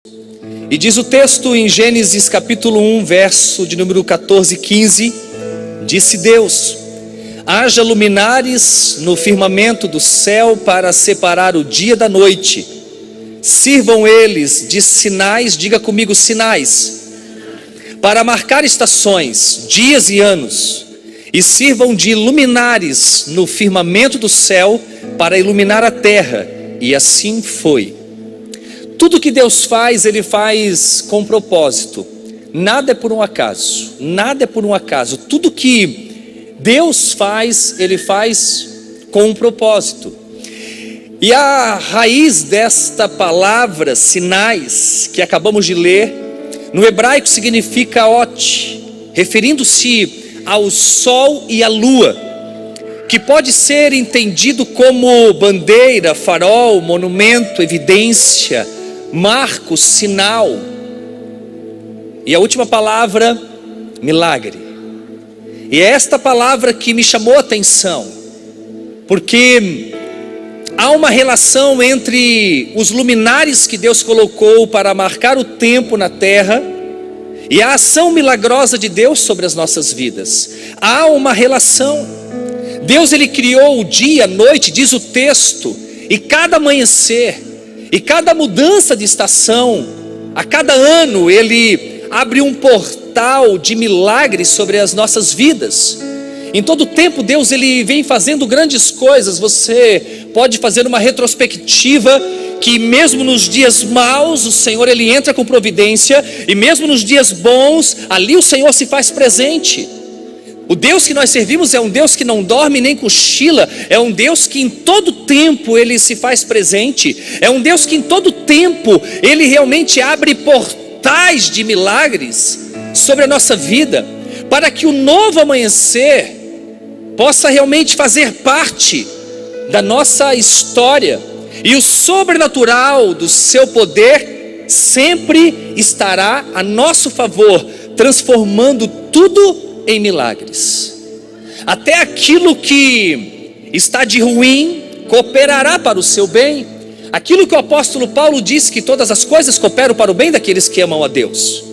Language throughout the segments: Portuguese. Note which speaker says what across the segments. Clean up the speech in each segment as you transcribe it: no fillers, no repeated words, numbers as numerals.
Speaker 1: E diz o texto em Gênesis capítulo 1, verso de número 14 e 15, disse Deus: haja luminares no firmamento do céu para separar o dia da noite, sirvam eles de sinais, diga comigo, sinais, para marcar estações, dias e anos, e sirvam de luminares no firmamento do céu para iluminar a terra. E assim foi. Tudo que Deus faz, Ele faz com propósito. Nada é por um acaso. Nada é por um acaso. Tudo que Deus faz, Ele faz com um propósito. E a raiz desta palavra, sinais, que acabamos de ler, no hebraico significa ot, referindo-se ao sol e à lua, que pode ser entendido como bandeira, farol, monumento, evidência, marco, sinal. E a última palavra, milagre. E é esta palavra que me chamou a atenção, porque há uma relação entre os luminares que Deus colocou para marcar o tempo na terra e a ação milagrosa de Deus sobre as nossas vidas. Há uma relação. Deus, Ele criou o dia, a noite, diz o texto, e cada amanhecer, e cada mudança de estação, a cada ano Ele abre um portal de milagres sobre as nossas vidas. Em todo tempo Deus, Ele vem fazendo grandes coisas. Você pode fazer uma retrospectiva que mesmo nos dias maus o Senhor, Ele entra com providência, e mesmo nos dias bons, ali o Senhor se faz presente. O Deus que nós servimos é um Deus que não dorme nem cochila, é um Deus que em todo tempo Ele se faz presente, é um Deus que em todo tempo Ele realmente abre portais de milagres sobre a nossa vida, para que o novo amanhecer possa realmente fazer parte da nossa história, e o sobrenatural do seu poder sempre estará a nosso favor, transformando tudo em milagres. Até aquilo que está de ruim cooperará para o seu bem. Aquilo que o apóstolo Paulo diz, que todas as coisas cooperam para o bem daqueles que amam a Deus.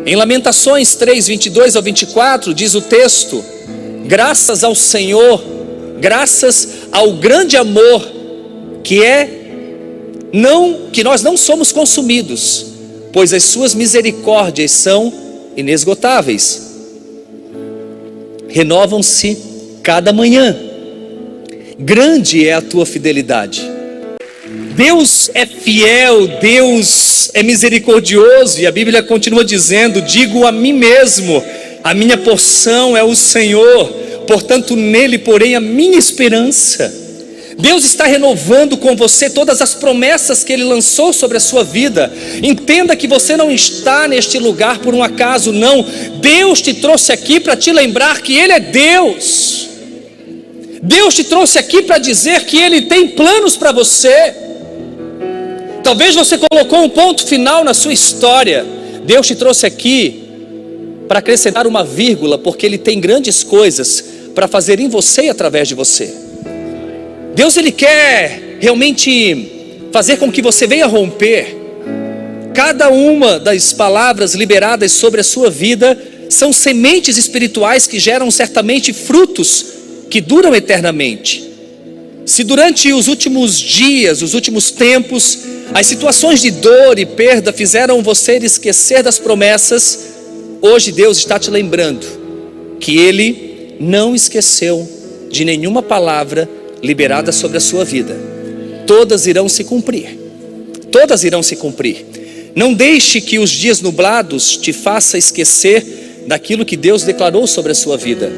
Speaker 1: Em Lamentações 3, 22 ao 24, diz o texto: graças ao Senhor, graças ao grande amor, que nós não somos consumidos, pois as suas misericórdias são inesgotáveis, renovam-se cada manhã. Grande é a tua fidelidade. Deus é fiel, Deus é misericordioso, e a Bíblia continua dizendo: digo a mim mesmo, a minha porção é o Senhor, portanto nele porém a minha esperança. Deus está renovando com você todas as promessas que Ele lançou sobre a sua vida. Entenda que você não está neste lugar por um acaso, não. Deus te trouxe aqui para te lembrar que Ele é Deus. Deus te trouxe aqui para dizer que Ele tem planos para você. Talvez você colocou um ponto final na sua história. Deus te trouxe aqui para acrescentar uma vírgula, porque Ele tem grandes coisas para fazer em você e através de você. Deus, Ele quer realmente fazer com que você venha romper. Cada uma das palavras liberadas sobre a sua vida são sementes espirituais que geram certamente frutos que duram eternamente. Se durante os últimos dias, os últimos tempos, as situações de dor e perda fizeram você esquecer das promessas, hoje Deus está te lembrando que Ele não esqueceu de nenhuma palavra liberada sobre a sua vida. Todas irão se cumprir. Todas irão se cumprir. Não deixe que os dias nublados te façam esquecer daquilo que Deus declarou sobre a sua vida.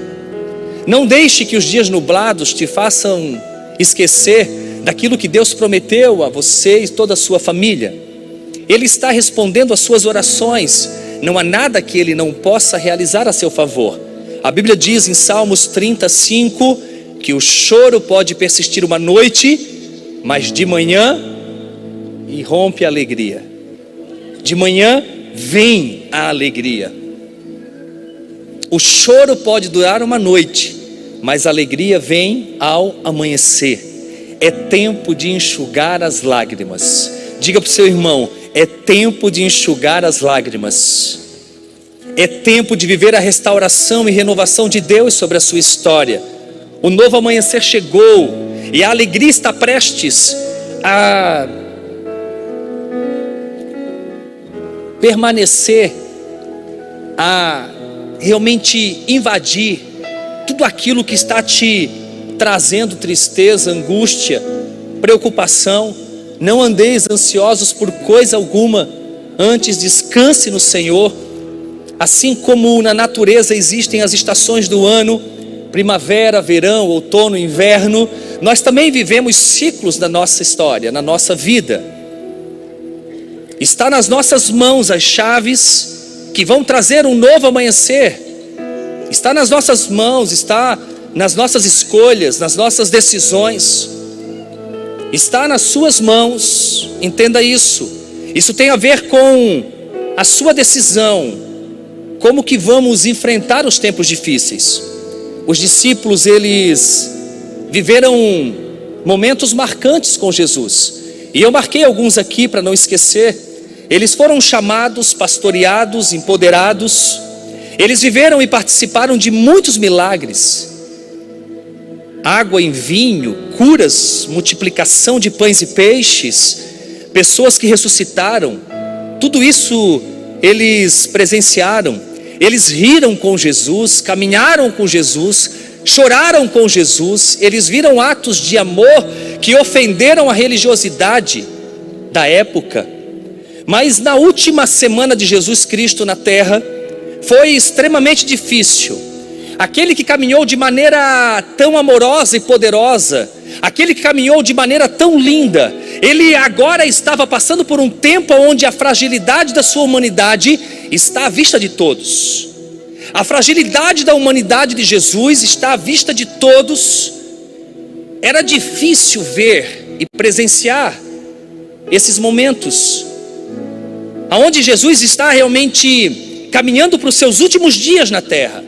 Speaker 1: Não deixe que os dias nublados te façam esquecer daquilo que Deus prometeu a você e toda a sua família. Ele está respondendo às suas orações. Não há nada que Ele não possa realizar a seu favor. A Bíblia diz em Salmos 35 que o choro pode persistir uma noite, mas de manhã irrompe a alegria. De manhã vem a alegria. O choro pode durar uma noite, mas a alegria vem ao amanhecer. É tempo de enxugar as lágrimas. Diga para o seu irmão: é tempo de enxugar as lágrimas. É tempo de viver a restauração e renovação de Deus sobre a sua história. O novo amanhecer chegou e a alegria está prestes a permanecer, a realmente invadir tudo aquilo que está te trazendo tristeza, angústia, preocupação. Não andeis ansiosos por coisa alguma, antes descanse no Senhor. Assim como na natureza existem as estações do ano, primavera, verão, outono, inverno, nós também vivemos ciclos da nossa história, na nossa vida. Está nas nossas mãos as chaves que vão trazer um novo amanhecer. Está nas nossas mãos, está nas nossas escolhas, nas nossas decisões. Está nas suas mãos, entenda isso. Isso tem a ver com a sua decisão, como que vamos enfrentar os tempos difíceis. Os discípulos, eles viveram momentos marcantes com Jesus, e eu marquei alguns aqui para não esquecer. Eles foram chamados, pastoreados, empoderados. Eles viveram e participaram de muitos milagres. Água em vinho, curas, multiplicação de pães e peixes, pessoas que ressuscitaram. Tudo isso eles presenciaram. Eles riram com Jesus, caminharam com Jesus, choraram com Jesus. Eles viram atos de amor que ofenderam a religiosidade da época. Mas na última semana de Jesus Cristo na terra, foi extremamente difícil. Aquele que caminhou de maneira tão amorosa e poderosa, aquele que caminhou de maneira tão linda, ele agora estava passando por um tempo onde a fragilidade da sua humanidade está à vista de todos. A fragilidade da humanidade de Jesus está à vista de todos. Era difícil ver e presenciar esses momentos, aonde Jesus está realmente caminhando para os seus últimos dias na terra.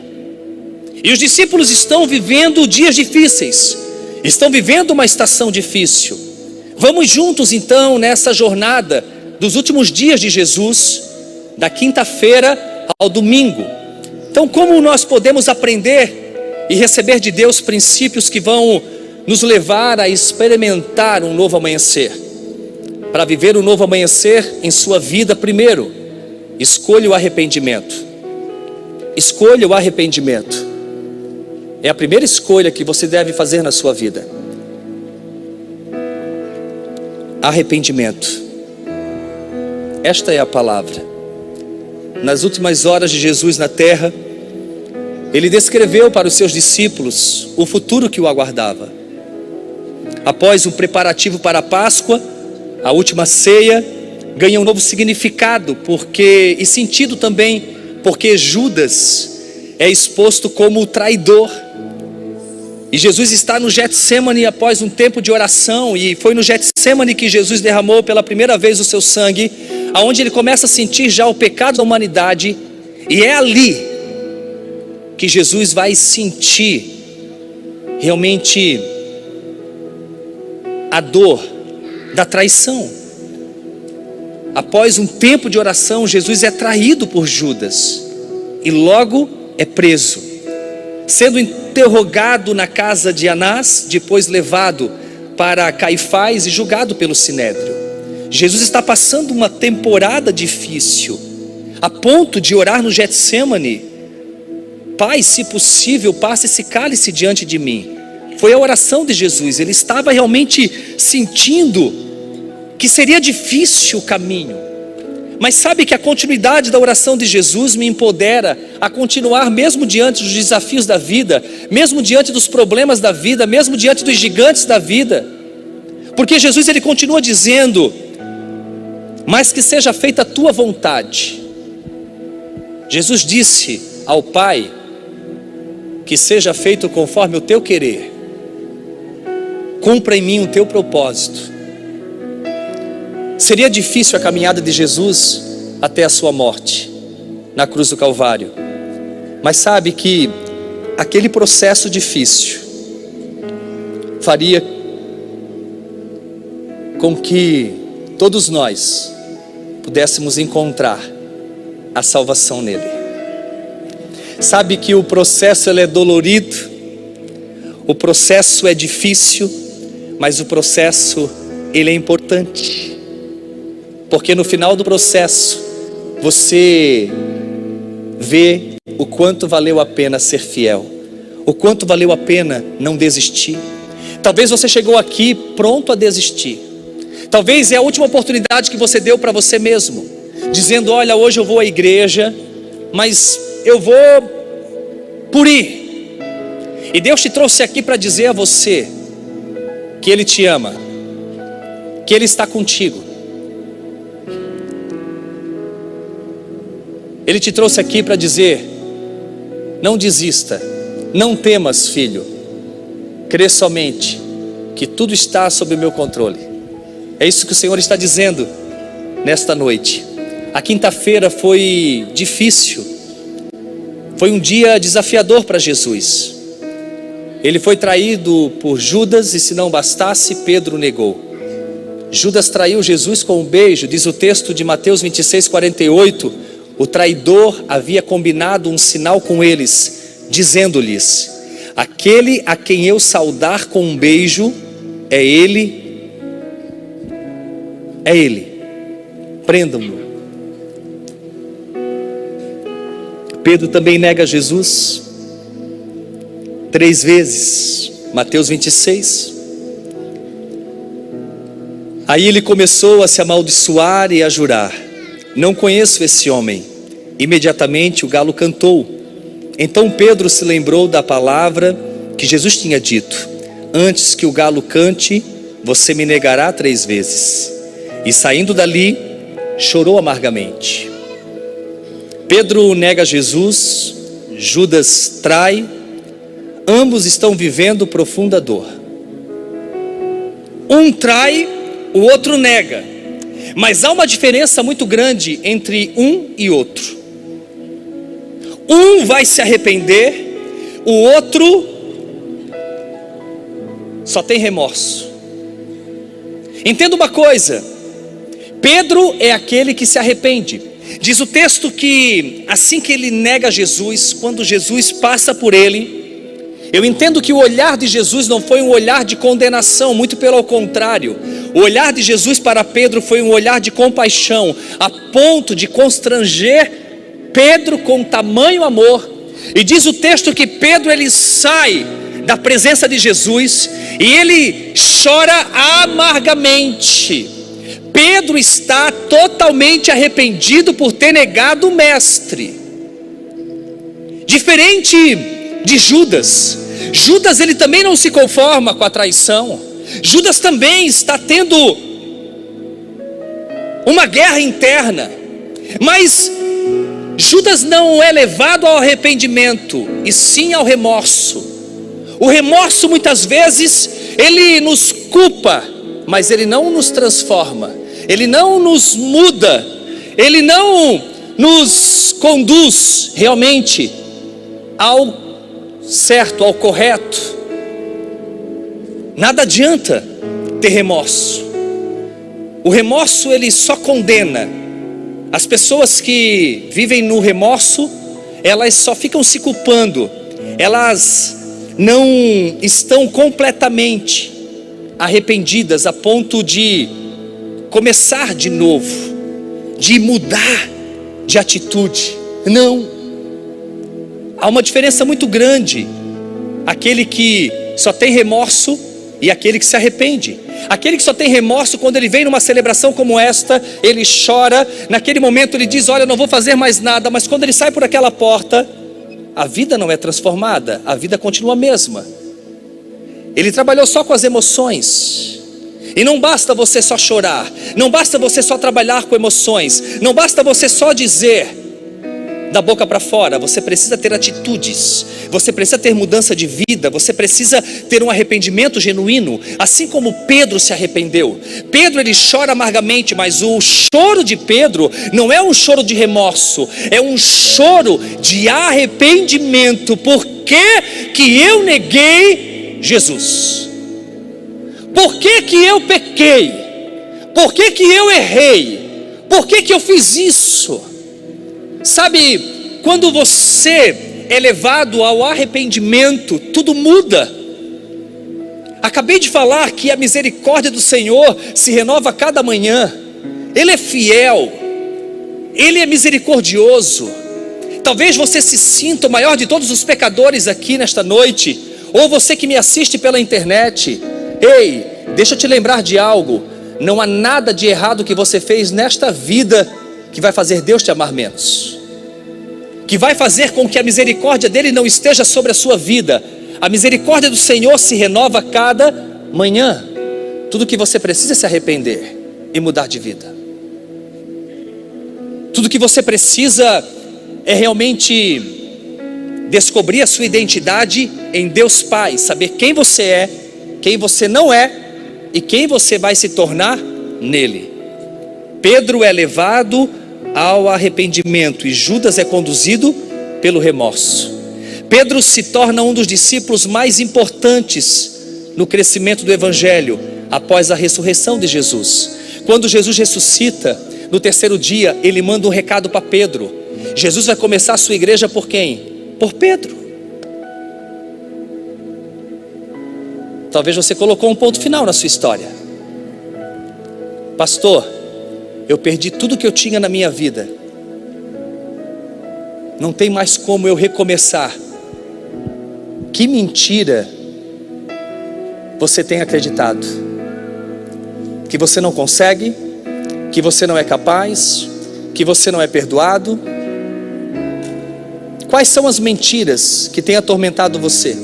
Speaker 1: E os discípulos estão vivendo dias difíceis, estão vivendo uma estação difícil. Vamos juntos então nessa jornada dos últimos dias de Jesus, da quinta-feira ao domingo. Então, como nós podemos aprender e receber de Deus princípios que vão nos levar a experimentar um novo amanhecer? Para viver um novo amanhecer em sua vida, primeiro, escolha o arrependimento. Escolha o arrependimento. É a primeira escolha que você deve fazer na sua vida. Arrependimento. Esta é a palavra. Nas últimas horas de Jesus na terra, ele descreveu para os seus discípulos o futuro que o aguardava. Após um preparativo para a Páscoa, a última ceia ganha um novo significado, e sentido também, porque Judas é exposto como o traidor. E Jesus está no Getsêmani após um tempo de oração, e foi no Getsêmani que Jesus derramou pela primeira vez o seu sangue, aonde ele começa a sentir já o pecado da humanidade, e é ali que Jesus vai sentir realmente a dor da traição. Após um tempo de oração, Jesus é traído por Judas e logo é preso, sendo interrogado na casa de Anás, depois levado para Caifás e julgado pelo Sinédrio. Jesus está passando uma temporada difícil, a ponto de orar no Getsêmani: Pai, se possível, passe esse cálice diante de mim. Foi a oração de Jesus. Ele estava realmente sentindo que seria difícil o caminho. Mas sabe que a continuidade da oração de Jesus me empodera a continuar mesmo diante dos desafios da vida, mesmo diante dos problemas da vida, mesmo diante dos gigantes da vida. Porque Jesus, ele continua dizendo: mas que seja feita a tua vontade. Jesus disse ao Pai: que seja feito conforme o teu querer. Cumpra em mim o teu propósito. Seria difícil a caminhada de Jesus até a sua morte na cruz do Calvário, mas sabe que aquele processo difícil faria com que todos nós pudéssemos encontrar a salvação nele. Sabe que o processo ele é dolorido, o processo é difícil, mas o processo ele é importante, porque no final do processo você vê o quanto valeu a pena ser fiel, o quanto valeu a pena não desistir. Talvez você chegou aqui pronto a desistir, talvez é a última oportunidade que você deu para você mesmo, dizendo: olha, hoje eu vou à igreja, mas eu vou por ir. E Deus te trouxe aqui para dizer a você que Ele te ama, que Ele está contigo. Ele te trouxe aqui para dizer: não desista, não temas, filho, crê somente que tudo está sob o meu controle. É isso que o Senhor está dizendo nesta noite. A quinta-feira foi difícil, foi um dia desafiador para Jesus. Ele foi traído por Judas, e se não bastasse, Pedro negou. Judas traiu Jesus com um beijo. Diz o texto de Mateus 26:48, o traidor havia combinado um sinal com eles, dizendo-lhes: aquele a quem eu saudar com um beijo, é ele, prendam-no. Pedro também nega Jesus 3 vezes, Mateus 26. Aí ele começou a se amaldiçoar e a jurar: não conheço esse homem. Imediatamente o galo cantou. Então Pedro se lembrou da palavra que Jesus tinha dito: antes que o galo cante, você me negará 3 vezes. E saindo dali, chorou amargamente. Pedro nega Jesus, Judas trai, ambos estão vivendo profunda dor. Um trai, o outro nega, mas há uma diferença muito grande entre um e outro. Um vai se arrepender, o outro só tem remorso. Entenda uma coisa: Pedro é aquele que se arrepende. Diz o texto que assim que ele nega Jesus, quando Jesus passa por ele, eu entendo que o olhar de Jesus não foi um olhar de condenação, muito pelo contrário. O olhar de Jesus para Pedro foi um olhar de compaixão, a ponto de constranger Pedro com tamanho amor. E diz o texto que Pedro ele sai da presença de Jesus e ele chora amargamente. Pedro está totalmente arrependido por ter negado o mestre. Diferente de Judas. Judas ele também não se conforma com a traição. Judas também está tendo uma guerra interna. Mas Judas não é levado ao arrependimento, e sim ao remorso. O remorso muitas vezes ele nos culpa, mas ele não nos transforma, ele não nos muda, ele não nos conduz realmente ao certo, ao correto. Nada adianta ter remorso. O remorso ele só condena. As pessoas que vivem no remorso, elas só ficam se culpando, elas não estão completamente arrependidas a ponto de começar de novo, de mudar de atitude. Não. Há uma diferença muito grande, aquele que só tem remorso e aquele que se arrepende. Aquele que só tem remorso, quando ele vem numa celebração como esta, ele chora, naquele momento ele diz: olha, eu não vou fazer mais nada. Mas quando ele sai por aquela porta, a vida não é transformada, a vida continua a mesma. Ele trabalhou só com as emoções. E não basta você só chorar, não basta você só trabalhar com emoções, não basta você só dizer da boca para fora. Você precisa ter atitudes, você precisa ter mudança de vida, você precisa ter um arrependimento genuíno, assim como Pedro se arrependeu. Pedro ele chora amargamente, mas o choro de Pedro não é um choro de remorso, é um choro de arrependimento. Por que eu neguei Jesus? Por que eu pequei? Por que eu errei? Por que que eu fiz isso? Sabe, quando você é levado ao arrependimento, tudo muda. Acabei de falar que a misericórdia do Senhor se renova a cada manhã. Ele é fiel, Ele é misericordioso. Talvez você se sinta o maior de todos os pecadores aqui nesta noite, ou você que me assiste pela internet. Ei, deixa eu te lembrar de algo. Não há nada de errado que você fez nesta vida que vai fazer Deus te amar menos, que vai fazer com que a misericórdia dele não esteja sobre a sua vida. A misericórdia do Senhor se renova a cada manhã. Tudo que você precisa é se arrepender e mudar de vida. Tudo que você precisa é realmente descobrir a sua identidade em Deus Pai, saber quem você é, quem você não é e quem você vai se tornar nele. Pedro é levado ao arrependimento e Judas é conduzido pelo remorso. Pedro se torna um dos discípulos mais importantes no crescimento do Evangelho após a ressurreição de Jesus. Quando Jesus ressuscita, no terceiro dia, ele manda um recado para Pedro. Jesus vai começar a sua igreja por quem? Por Pedro. Talvez você colocou um ponto final na sua história. Pastor, eu perdi tudo que eu tinha na minha vida. Não tem mais como eu recomeçar. Que mentira você tem acreditado? Que você não consegue, que você não é capaz, que você não é perdoado. Quais são as mentiras que têm atormentado você?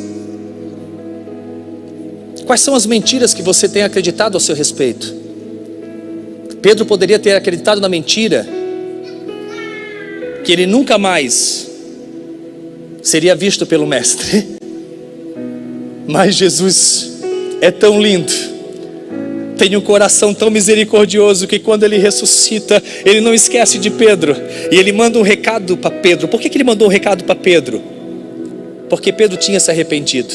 Speaker 1: Quais são as mentiras que você tem acreditado ao seu respeito? Pedro poderia ter acreditado na mentira que ele nunca mais seria visto pelo mestre. Mas Jesus é tão lindo, tem um coração tão misericordioso que quando ele ressuscita, ele não esquece de Pedro. E ele manda um recado para Pedro. Por que ele mandou um recado para Pedro? Porque Pedro tinha se arrependido.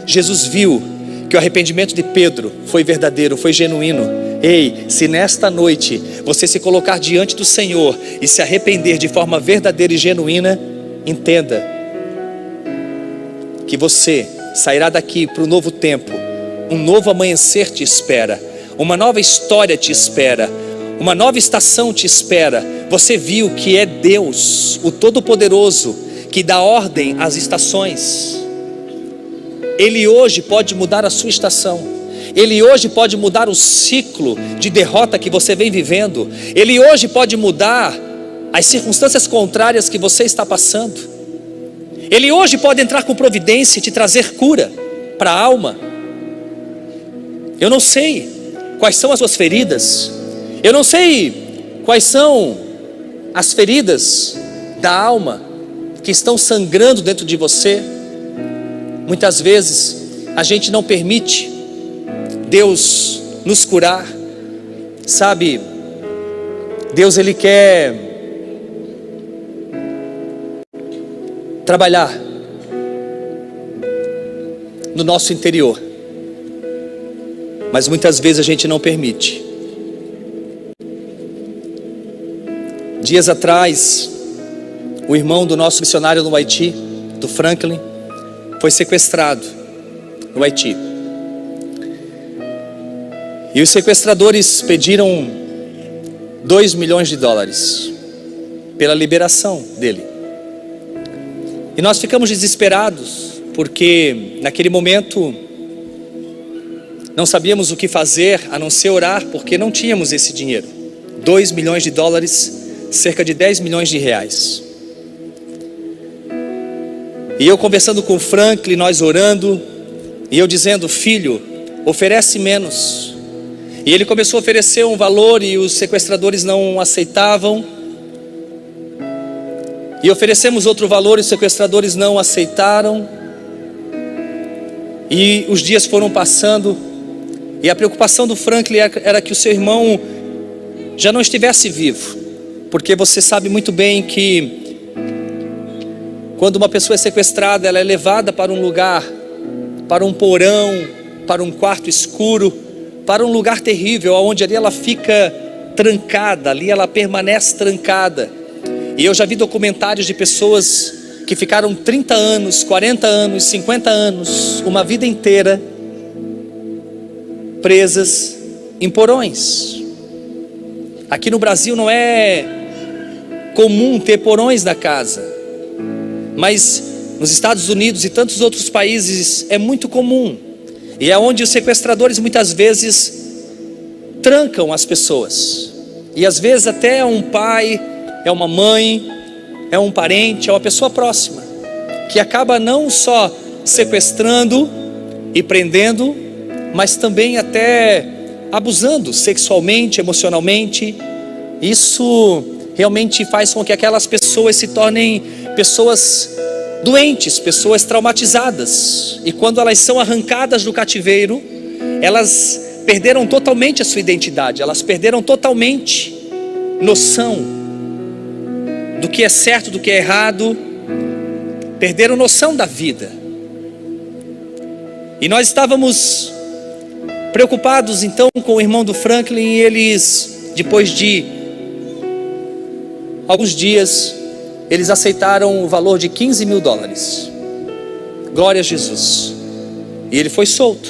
Speaker 1: Jesus viu que o arrependimento de Pedro foi verdadeiro, foi genuíno. Ei, se nesta noite você se colocar diante do Senhor e se arrepender de forma verdadeira e genuína, entenda que você sairá daqui para um novo tempo. Um novo amanhecer te espera, uma nova história te espera, uma nova estação te espera. Você viu que é Deus, o Todo-Poderoso, que dá ordem às estações. Ele hoje pode mudar a sua estação. Ele hoje pode mudar o ciclo de derrota que você vem vivendo. Ele hoje pode mudar as circunstâncias contrárias que você está passando. Ele hoje pode entrar com providência e te trazer cura para a alma. Eu não sei quais são as suas feridas. Eu não sei quais são as feridas da alma que estão sangrando dentro de você. Muitas vezes a gente não permite Deus nos curar. Sabe, Deus ele quer trabalhar no nosso interior, mas muitas vezes a gente não permite. Dias atrás, o irmão do nosso missionário no Haiti, do Franklin, foi sequestrado no Haiti. E os sequestradores pediram $2 milhões pela liberação dele. E nós ficamos desesperados, porque naquele momento não sabíamos o que fazer a não ser orar, porque não tínhamos esse dinheiro. $2 milhões, cerca de R$10 milhões. E eu conversando com o Franklin, nós orando, e eu dizendo: filho, oferece menos. E ele começou a oferecer um valor e os sequestradores não aceitavam. E oferecemos outro valor e os sequestradores não aceitaram. E os dias foram passando. E a preocupação do Franklin era que o seu irmão já não estivesse vivo. Porque você sabe muito bem que quando uma pessoa é sequestrada, ela é levada para um lugar, para um porão, para um quarto escuro, para um lugar terrível, onde ali ela fica trancada ali, ela permanece trancada. E eu já vi documentários de pessoas que ficaram 30 anos, 40 anos, 50 anos, uma vida inteira presas em porões. Aqui no Brasil não é comum ter porões na casa, mas nos Estados Unidos e tantos outros países é muito comum. E é onde os sequestradores muitas vezes trancam as pessoas. E às vezes até é um pai, é uma mãe, é um parente, é uma pessoa próxima, que acaba não só sequestrando e prendendo, mas também até abusando sexualmente, emocionalmente. Isso realmente faz com que aquelas pessoas se tornem pessoas doentes, pessoas traumatizadas. E quando elas são arrancadas do cativeiro, elas perderam totalmente a sua identidade, elas perderam totalmente noção do que é certo, do que é errado, perderam noção da vida. E nós estávamos preocupados então com o irmão do Franklin, e eles, depois de alguns dias, eles aceitaram o valor de $15 mil. Glória a Jesus. E ele foi solto.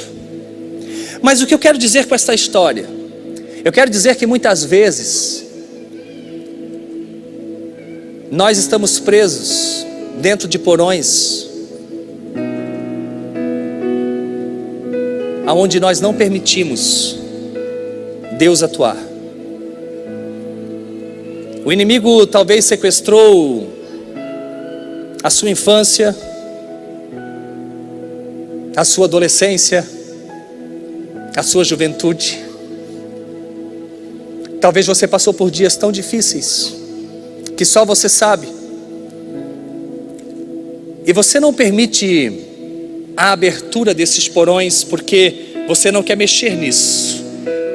Speaker 1: Mas o que eu quero dizer com esta história? Eu quero dizer que muitas vezes nós estamos presos dentro de porões, aonde nós não permitimos Deus atuar. O inimigo talvez sequestrou a sua infância, a sua adolescência, a sua juventude. Talvez você passou por dias tão difíceis que só você sabe, e você não permite a abertura desses porões porque você não quer mexer nisso,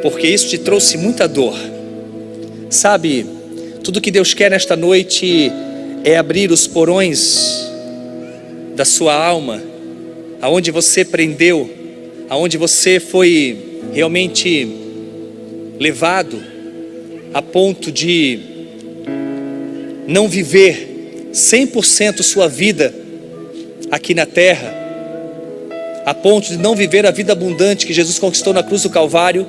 Speaker 1: porque isso te trouxe muita dor. Sabe, tudo que Deus quer nesta noite é abrir os porões da sua alma, aonde você prendeu, aonde você foi realmente levado a ponto de não viver 100% sua vida aqui na terra, a ponto de não viver a vida abundante que Jesus conquistou na cruz do Calvário,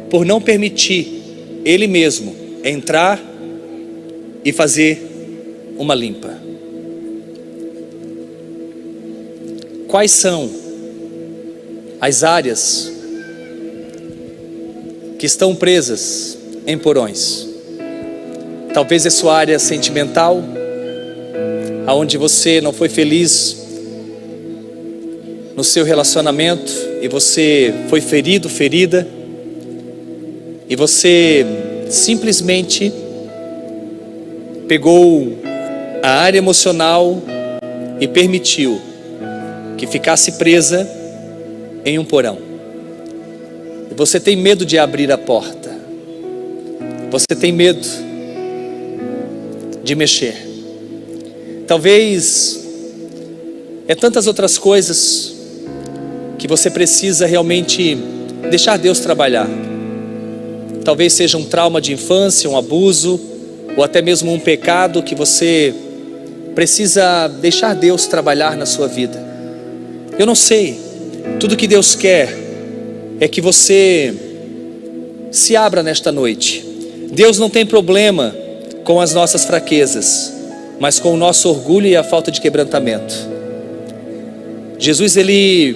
Speaker 1: por não permitir Ele mesmo entrar e fazer uma limpa. Quais são as áreas que estão presas em porões? Talvez é sua área sentimental, aonde você não foi feliz no seu relacionamento e você foi ferido, ferida, e você simplesmente pegou a área emocional e permitiu que ficasse presa em um porão. E você tem medo de abrir a porta, você tem medo de mexer. Talvez é tantas outras coisas que você precisa realmente deixar Deus trabalhar. Talvez seja um trauma de infância, um abuso, ou até mesmo um pecado que você precisa deixar Deus trabalhar na sua vida. Eu não sei, tudo que Deus quer é que você se abra nesta noite. Deus não tem problema com as nossas fraquezas, mas com o nosso orgulho e a falta de quebrantamento. Jesus, Ele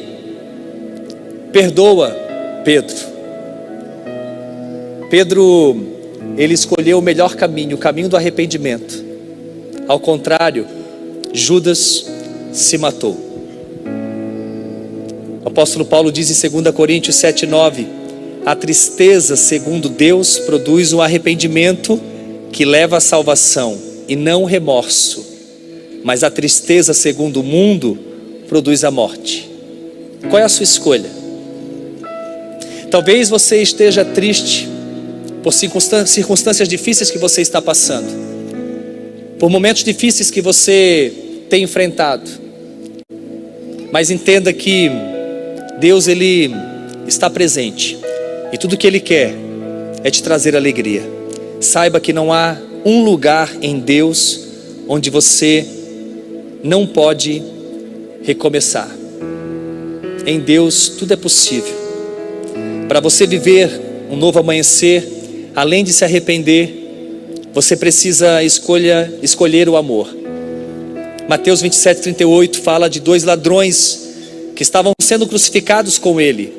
Speaker 1: perdoa Pedro. Pedro, ele escolheu o melhor caminho, o caminho do arrependimento. Ao contrário, Judas se matou. O apóstolo Paulo diz em 2 Coríntios 7:9: a tristeza segundo Deus produz um arrependimento que leva à salvação e não remorso, mas a tristeza segundo o mundo produz a morte. Qual é a sua escolha? Talvez você esteja triste por circunstâncias difíceis que você está passando, por momentos difíceis que você tem enfrentado, mas entenda que Deus, Ele está presente, e tudo que Ele quer é te trazer alegria. Saiba que não há um lugar em Deus onde você não pode recomeçar. Em Deus tudo é possível. Para você viver um novo amanhecer, além de se arrepender, você precisa escolher o amor. Mateus 27:38 fala de 2 ladrões que estavam sendo crucificados com ele,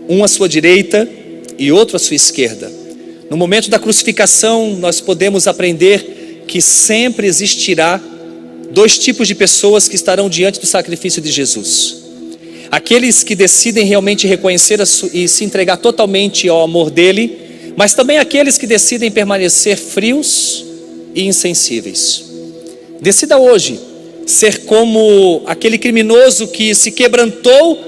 Speaker 1: um à sua direita e outro à sua esquerda. No momento da crucificação, nós podemos aprender que sempre existirá 2 tipos de pessoas que estarão diante do sacrifício de Jesus: aqueles que decidem realmente reconhecer e se entregar totalmente ao amor dele, mas também aqueles que decidem permanecer frios e insensíveis. Decida hoje ser como aquele criminoso que se quebrantou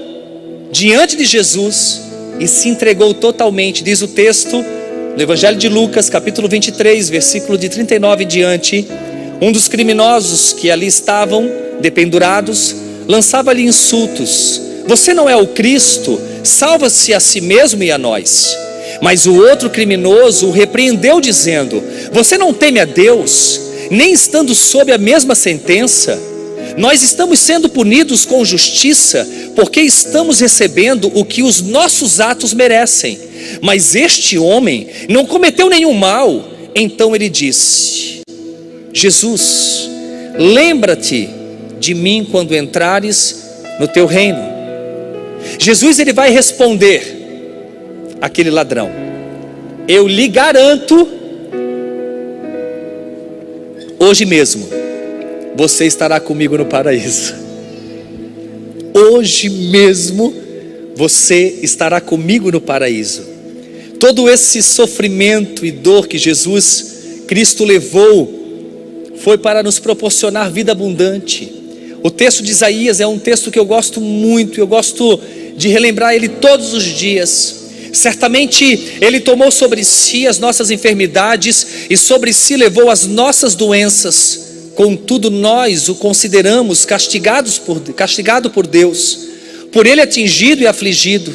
Speaker 1: diante de Jesus e se entregou totalmente. Diz o texto no Evangelho de Lucas, capítulo 23, versículo de 39 em diante: um dos criminosos que ali estavam dependurados lançava-lhe insultos: você não é o Cristo? Salva-se a si mesmo e a nós. Mas o outro criminoso o repreendeu dizendo: você não teme a Deus, nem estando sob a mesma sentença? Nós estamos sendo punidos com justiça, porque estamos recebendo o que os nossos atos merecem. Mas este homem não cometeu nenhum mal. Então ele disse: Jesus, lembra-te de mim quando entrares no teu reino. Jesus, ele vai responder aquele ladrão: eu lhe garanto, hoje mesmo você estará comigo no paraíso. Hoje mesmo você estará comigo no paraíso. Todo esse sofrimento e dor que Jesus Cristo levou foi para nos proporcionar vida abundante. O texto de Isaías é um texto que eu gosto muito, eu gosto de relembrar ele todos os dias. Certamente ele tomou sobre si as nossas enfermidades e sobre si levou as nossas doenças. Contudo nós o consideramos castigado por Deus, por ele atingido e afligido,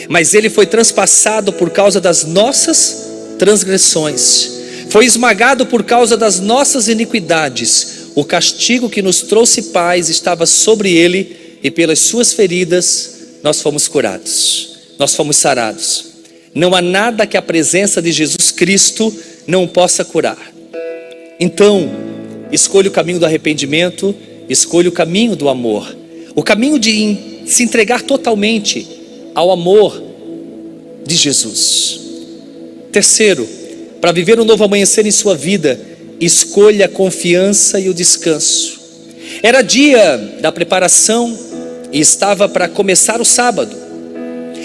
Speaker 1: mas ele foi transpassado por causa das nossas transgressões, foi esmagado por causa das nossas iniquidades. O castigo que nos trouxe paz estava sobre ele, e pelas suas feridas nós fomos curados, nós fomos sarados. Não há nada que a presença de Jesus Cristo não possa curar. Então escolha o caminho do arrependimento, escolha o caminho do amor, o caminho de se entregar totalmente ao amor de Jesus. Terceiro, para viver um novo amanhecer em sua vida, escolha a confiança e o descanso. Era dia da preparação e estava para começar o sábado.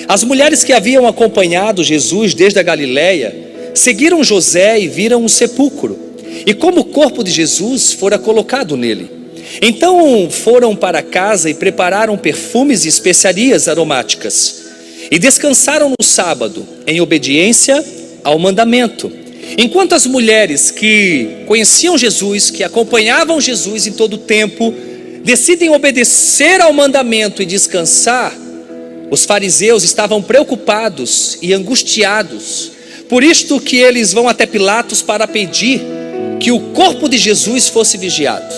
Speaker 1: As mulheres que haviam acompanhado Jesus desde a Galileia seguiram José e viram um sepulcro, e como o corpo de Jesus fora colocado nele. Então foram para casa e prepararam perfumes e especiarias aromáticas, e descansaram no sábado, em obediência ao mandamento. Enquanto as mulheres que conheciam Jesus, que acompanhavam Jesus em todo o tempo, decidem obedecer ao mandamento e descansar, os fariseus estavam preocupados e angustiados. Por isto que eles vão até Pilatos para pedir que o corpo de Jesus fosse vigiado.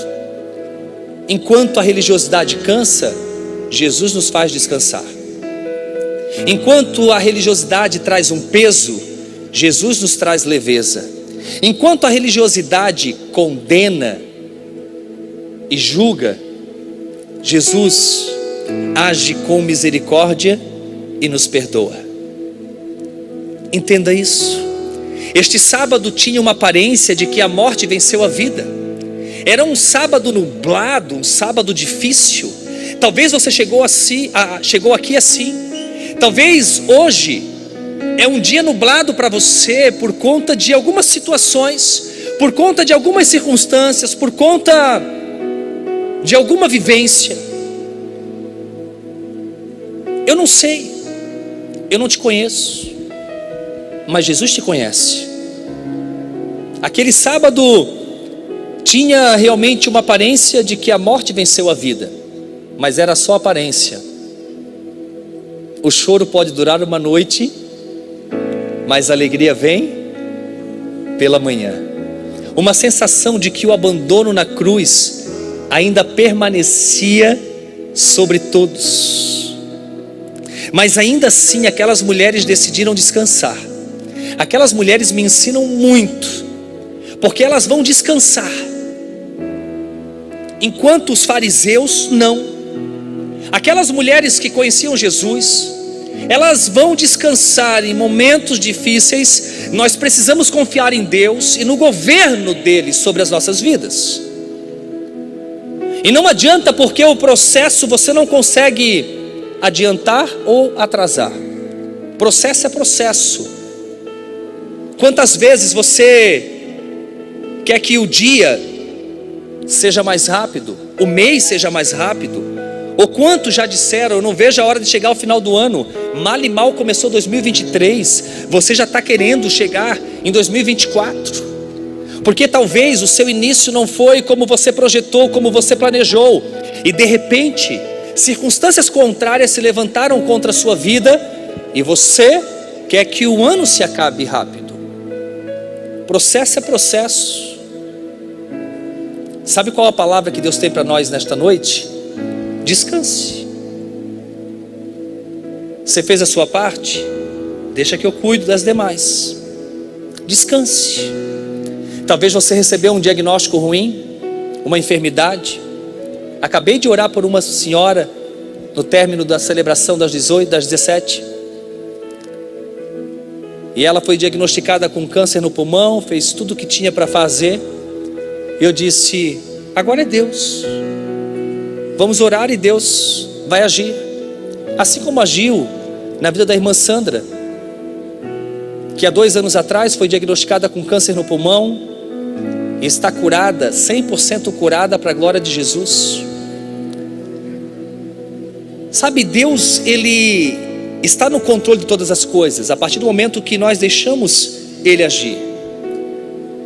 Speaker 1: Enquanto a religiosidade cansa, Jesus nos faz descansar. Enquanto a religiosidade traz um peso, Jesus nos traz leveza. Enquanto a religiosidade condena e julga, Jesus age com misericórdia e nos perdoa. Entenda isso. Este sábado tinha uma aparência de que a morte venceu a vida. Era um sábado nublado, um sábado difícil. Talvez você chegou aqui assim. Talvez hoje é um dia nublado para você por conta de algumas situações, por conta de algumas circunstâncias, por conta de alguma vivência. Eu não sei, eu não te conheço, mas Jesus te conhece. Aquele sábado tinha realmente uma aparência de que a morte venceu a vida, mas era só aparência. O choro pode durar uma noite, mas a alegria vem pela manhã. Uma sensação de que o abandono na cruz ainda permanecia sobre todos. Mas ainda assim, aquelas mulheres decidiram descansar. Aquelas mulheres me ensinam muito, porque elas vão descansar, enquanto os fariseus não. Aquelas mulheres que conheciam Jesus, elas vão descansar em momentos difíceis. Nós precisamos confiar em Deus e no governo dele sobre as nossas vidas. E não adianta, porque o processo você não consegue adiantar ou atrasar. Processo é processo. Quantas vezes você quer que o dia seja mais rápido, o mês seja mais rápido, ou quanto já disseram, eu não vejo a hora de chegar ao final do ano. Mal e mal começou 2023, você já está querendo chegar em 2024, porque talvez o seu início não foi como você projetou, como você planejou, e de repente, circunstâncias contrárias se levantaram contra a sua vida, e você quer que o ano se acabe rápido. Processo é processo. Sabe qual a palavra que Deus tem para nós nesta noite? Descanse. Você fez a sua parte? Deixa que eu cuido das demais. Descanse. Talvez você recebeu um diagnóstico ruim, uma enfermidade. Acabei de orar por uma senhora no término da celebração das 17. E ela foi diagnosticada com câncer no pulmão, fez tudo o que tinha para fazer. Eu disse, agora é Deus. Vamos orar e Deus vai agir. Assim como agiu na vida da irmã Sandra, que há 2 anos atrás foi diagnosticada com câncer no pulmão, e está curada, 100% curada para a glória de Jesus. Sabe, Deus, Ele está no controle de todas as coisas, a partir do momento que nós deixamos Ele agir.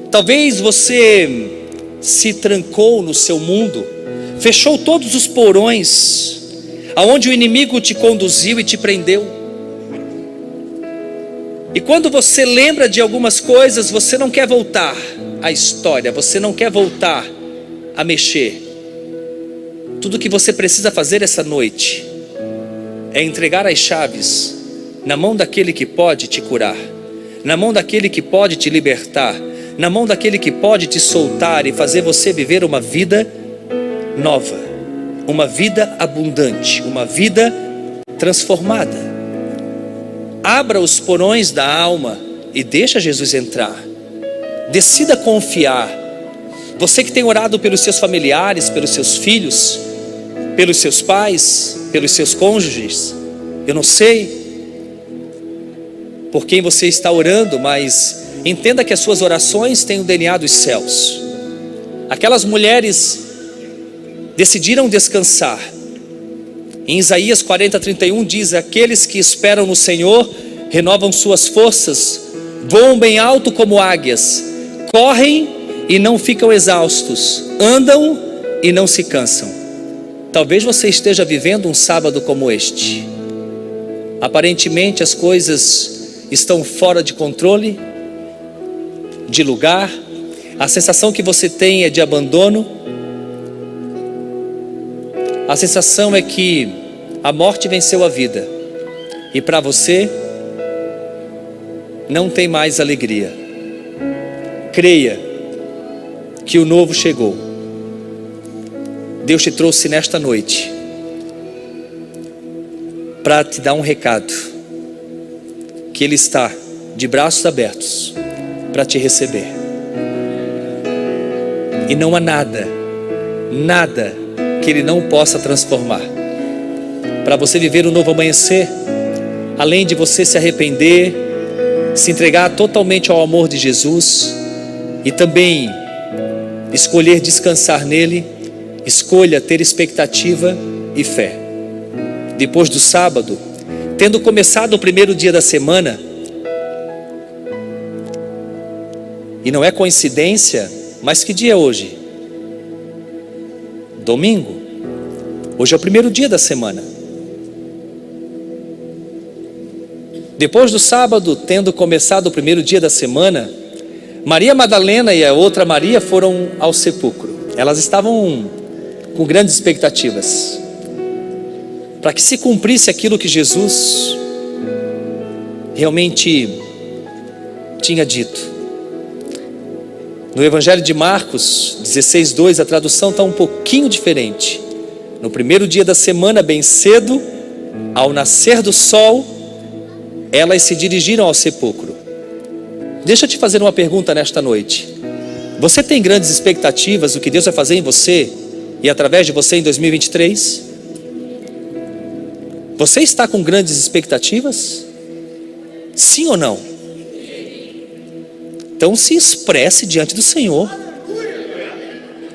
Speaker 1: Talvez você se trancou no seu mundo, fechou todos os porões, aonde o inimigo te conduziu e te prendeu. E quando você lembra de algumas coisas, você não quer voltar à história, você não quer voltar a mexer. Tudo que você precisa fazer essa noite é entregar as chaves na mão daquele que pode te curar, na mão daquele que pode te libertar, na mão daquele que pode te soltar e fazer você viver uma vida nova, uma vida abundante, uma vida transformada. Abra os porões da alma e deixa Jesus entrar. Decida confiar. Você que tem orado pelos seus familiares, pelos seus filhos, pelos seus pais, pelos seus cônjuges, eu não sei por quem você está orando, mas entenda que as suas orações têm o DNA dos céus. Aquelas mulheres decidiram descansar. Em Isaías 40:31 diz: aqueles que esperam no Senhor renovam suas forças, voam bem alto como águias, correm e não ficam exaustos, andam e não se cansam. Talvez você esteja vivendo um sábado como este. Aparentemente as coisas estão fora de controle, de lugar. A sensação que você tem é de abandono. A sensação é que a morte venceu a vida, e para você não tem mais alegria. Creia que o novo chegou. Deus te trouxe nesta noite para te dar um recado, que Ele está de braços abertos para te receber. E não há nada que Ele não possa transformar. Para você viver um novo amanhecer, além de você se arrepender, se entregar totalmente ao amor de Jesus e também escolher descansar nele, escolha ter expectativa e fé. Depois do sábado, tendo começado o primeiro dia da semana, e não é coincidência, mas que dia é hoje? Domingo. Hoje é o primeiro dia da semana. Depois do sábado, tendo começado o primeiro dia da semana, Maria Madalena e a outra Maria foram ao sepulcro. Elas estavam com grandes expectativas para que se cumprisse aquilo que Jesus realmente tinha dito. No Evangelho de Marcos 16:2, a tradução está um pouquinho diferente. No primeiro dia da semana, bem cedo, ao nascer do sol, elas se dirigiram ao sepulcro. Deixa eu te fazer uma pergunta nesta noite. Você tem grandes expectativas do que Deus vai fazer em você e através de você em 2023? Você está com grandes expectativas? Sim ou não? Então se expresse diante do Senhor.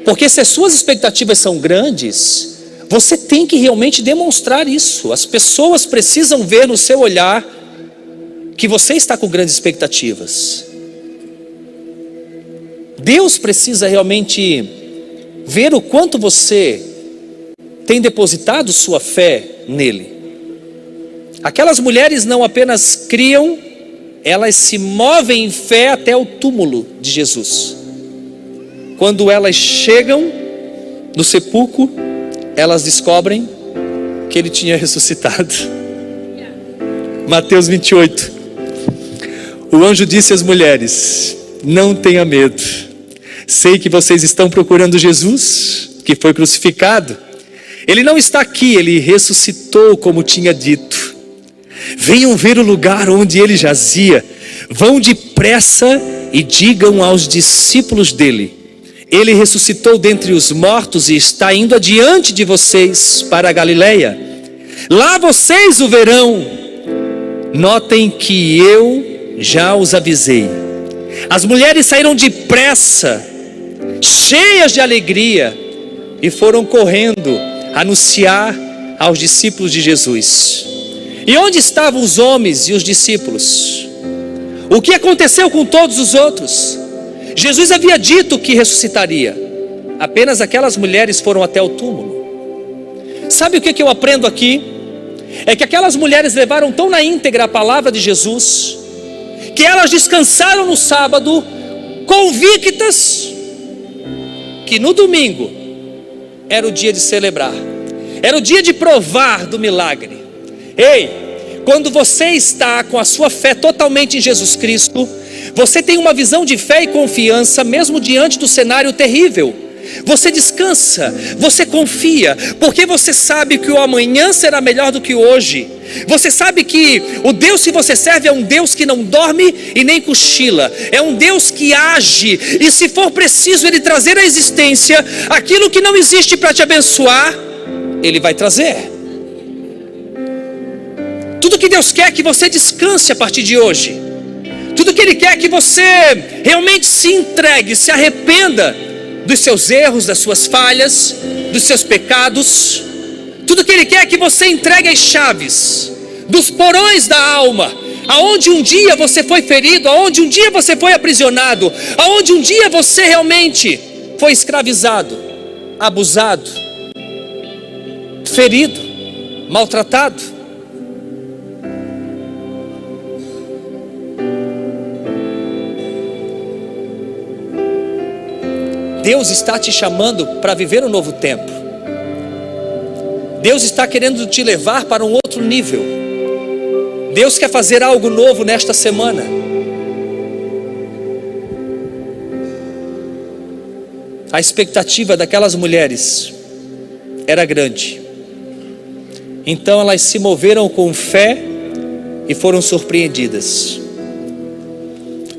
Speaker 1: Porque se as suas expectativas são grandes, você tem que realmente demonstrar isso. As pessoas precisam ver no seu olhar que você está com grandes expectativas. Deus precisa realmente ver o quanto você tem depositado sua fé nele. Aquelas mulheres não apenas criam, elas se movem em fé até o túmulo de Jesus. Quando elas chegam no sepulcro, elas descobrem que ele tinha ressuscitado. Mateus 28. O anjo disse às mulheres: não tenha medo. Sei que vocês estão procurando Jesus, que foi crucificado. Ele não está aqui, ele ressuscitou como tinha dito. Venham ver o lugar onde ele jazia. Vão depressa e digam aos discípulos dele: ele ressuscitou dentre os mortos e está indo adiante de vocês para a Galileia. Lá vocês o verão. Notem que eu já os avisei. As mulheres saíram depressa, cheias de alegria, e foram correndo anunciar aos discípulos de Jesus. E onde estavam os homens e os discípulos? O que aconteceu com todos os outros? Jesus havia dito que ressuscitaria. Apenas aquelas mulheres foram até o túmulo. Sabe o que eu aprendo aqui? É que aquelas mulheres levaram tão na íntegra a palavra de Jesus, que elas descansaram no sábado, convictas que no domingo era o dia de celebrar, era o dia de provar do milagre. Ei, quando você está com a sua fé totalmente em Jesus Cristo, você tem uma visão de fé e confiança mesmo diante do cenário terrível. Você descansa, você confia, porque você sabe que o amanhã será melhor do que o hoje. Você sabe que o Deus que você serve é um Deus que não dorme e nem cochila. É um Deus que age, e se for preciso Ele trazer à existência aquilo que não existe para te abençoar, Ele vai trazer. Tudo que Deus quer é que você descanse a partir de hoje. Tudo que Ele quer é que você realmente se entregue, se arrependa dos seus erros, das suas falhas, dos seus pecados. Tudo que Ele quer é que você entregue as chaves dos porões da alma, aonde um dia você foi ferido, aonde um dia você foi aprisionado, aonde um dia você realmente foi escravizado, abusado, ferido, maltratado. Deus está te chamando para viver um novo tempo. Deus está querendo te levar para um outro nível. Deus quer fazer algo novo nesta semana. A expectativa daquelas mulheres era grande. Então elas se moveram com fé e foram surpreendidas.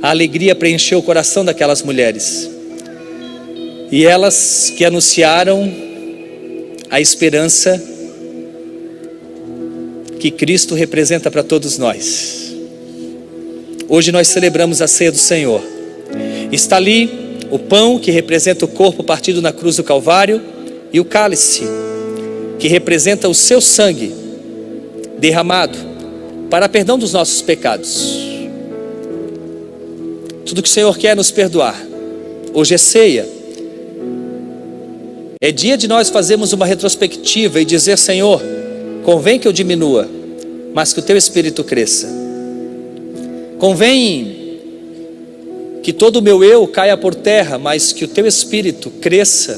Speaker 1: A alegria preencheu o coração daquelas mulheres. E elas que anunciaram a esperança que Cristo representa para todos nós. Hoje nós celebramos a ceia do Senhor. Está ali o pão que representa o corpo partido na cruz do Calvário, e o cálice que representa o seu sangue derramado para perdão dos nossos pecados. Tudo que o Senhor quer é nos perdoar. Hoje é ceia. É dia de nós fazermos uma retrospectiva e dizer: Senhor, convém que eu diminua, mas que o Teu Espírito cresça. Convém que todo o meu eu caia por terra, mas que o teu Espírito cresça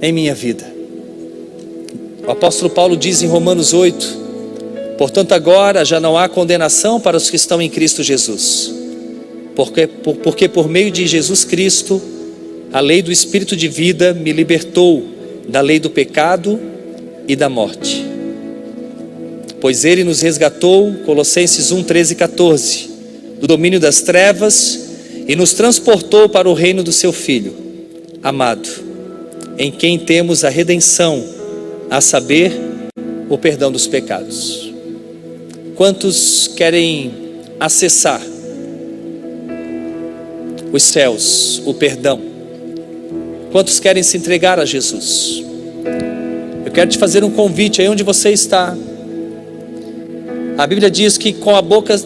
Speaker 1: em minha vida. O apóstolo Paulo diz em Romanos 8: portanto agora já não há condenação para os que estão em Cristo Jesus, porque por meio de Jesus Cristo, a lei do Espírito de vida me libertou da lei do pecado e da morte. Pois Ele nos resgatou, Colossenses 1, 13 e 14, do domínio das trevas e nos transportou para o reino do seu Filho amado, em quem temos a redenção, a saber, o perdão dos pecados. Quantos querem acessar os céus, o perdão? Quantos querem se entregar a Jesus? Eu quero te fazer um convite aí onde você está. A Bíblia diz que com a boca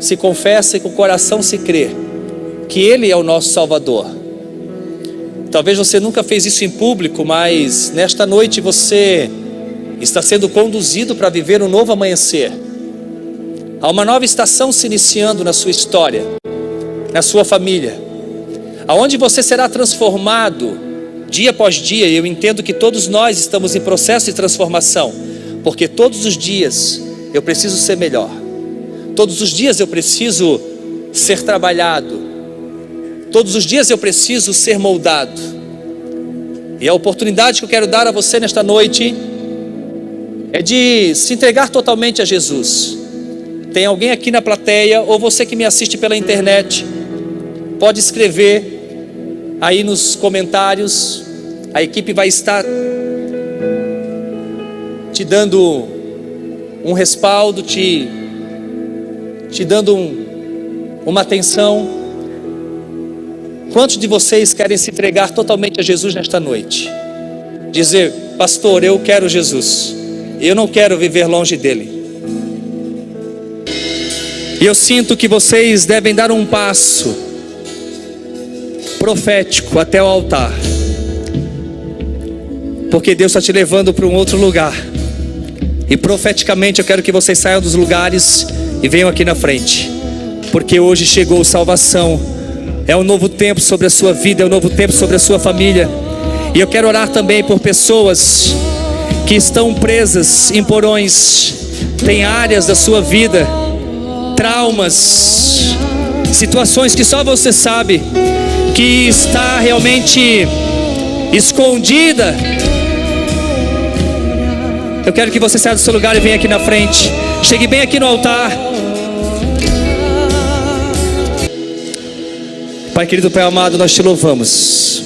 Speaker 1: se confessa e com o coração se crê que Ele é o nosso Salvador. Talvez você nunca fez isso em público, mas nesta noite você está sendo conduzido para viver um novo amanhecer. Há uma nova estação se iniciando na sua história, na sua família, aonde você será transformado dia após dia. E eu entendo que todos nós estamos em processo de transformação, porque todos os dias eu preciso ser melhor, todos os dias eu preciso ser trabalhado, todos os dias eu preciso ser moldado. E a oportunidade que eu quero dar a você nesta noite é de se entregar totalmente a Jesus. Tem alguém aqui na plateia, ou você que me assiste pela internet, pode escrever aí nos comentários. A equipe vai estar te dando um respaldo, te dando uma atenção. Quantos de vocês querem se entregar totalmente a Jesus nesta noite? Dizer: pastor, eu quero Jesus, eu não quero viver longe dele. E eu sinto que vocês devem dar um passo profético até o altar, porque Deus está te levando para um outro lugar. E profeticamente eu quero que vocês saiam dos lugares e venham aqui na frente, porque hoje chegou salvação. É um novo tempo sobre a sua vida, é um novo tempo sobre a sua família. E eu quero orar também por pessoas que estão presas em porões. Tem áreas da sua vida, traumas, situações que só você sabe que está realmente escondida. Eu quero que você saia do seu lugar e venha aqui na frente. Chegue bem aqui no altar. Pai querido, Pai amado, nós te louvamos.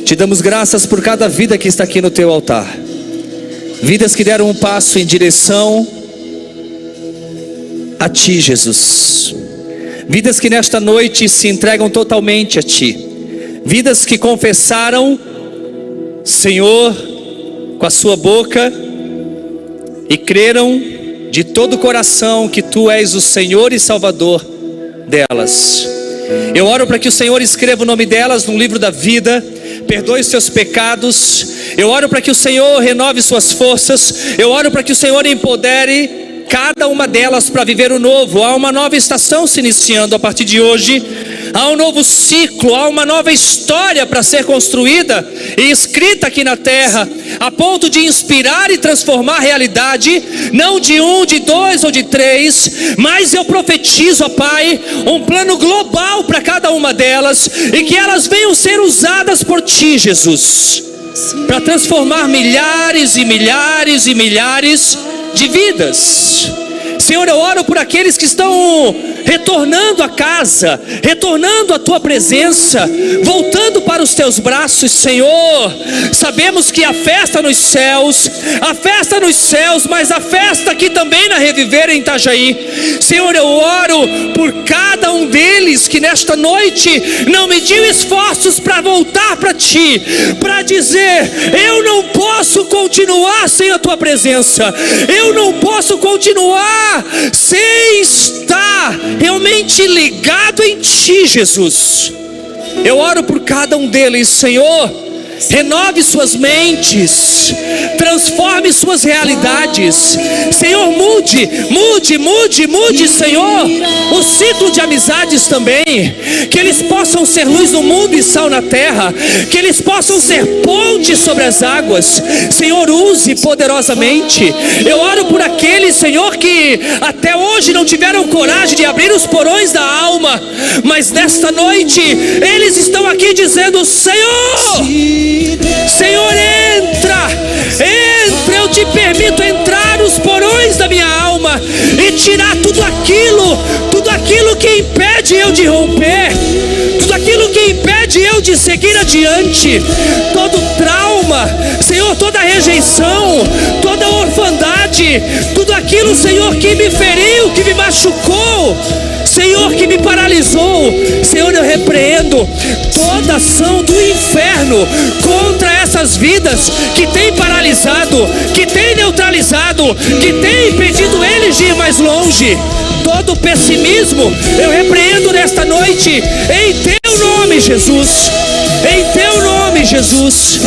Speaker 1: Te damos graças por cada vida que está aqui no teu altar. Vidas que deram um passo em direção a ti, Jesus. Vidas que nesta noite se entregam totalmente a ti. Vidas que confessaram, Senhor, com a sua boca, e creram de todo o coração que tu és o Senhor e Salvador delas. Eu oro para que o Senhor escreva o nome delas no livro da vida, perdoe os seus pecados. Eu oro para que o Senhor renove suas forças. Eu oro para que o Senhor empodere cada uma delas para viver o novo. Há uma nova estação se iniciando a partir de hoje. Há um novo ciclo, há uma nova história para ser construída e escrita aqui na terra, a ponto de inspirar e transformar a realidade, não de um, de dois ou de três, mas eu profetizo, ó Pai, um plano global para cada uma delas, e que elas venham ser usadas por Ti, Jesus, para transformar milhares e milhares e milhares de vidas. Senhor, eu oro por aqueles que estão retornando a casa, retornando à tua presença, voltando para os teus braços. Senhor, sabemos que a festa nos céus, mas a festa aqui também na Reviver em Itajaí. Senhor, eu oro por cada um deles que nesta noite não mediu esforços para voltar para ti, para dizer: eu não posso continuar sem a tua presença, eu não posso continuar sem estar realmente ligado em ti, Jesus. Eu oro por cada um deles, Senhor, renove suas mentes, transforme suas realidades. Senhor, mude, Senhor, o ciclo de amizades também, que eles possam ser luz no mundo e sal na terra, que eles possam ser pontes sobre as águas. Senhor, use poderosamente. Eu oro por aqueles, Senhor, que até hoje não tiveram coragem de abrir os porões da alma, mas nesta noite eles estão aqui dizendo: Senhor, entra, eu te permito entrar nos porões da minha alma e tirar tudo aquilo que impede eu de romper, tudo aquilo que impede eu de seguir adiante, todo trauma, Senhor, toda rejeição, toda orfandade, tudo aquilo, Senhor, que me feriu, que me machucou, Senhor, que me paralisou. Senhor, eu repreendo toda ação do inferno contra essas vidas que tem paralisado, que tem neutralizado, que tem impedido eles de ir mais longe. Todo pessimismo eu repreendo nesta noite, em teu nome, Jesus. Em teu nome, Jesus.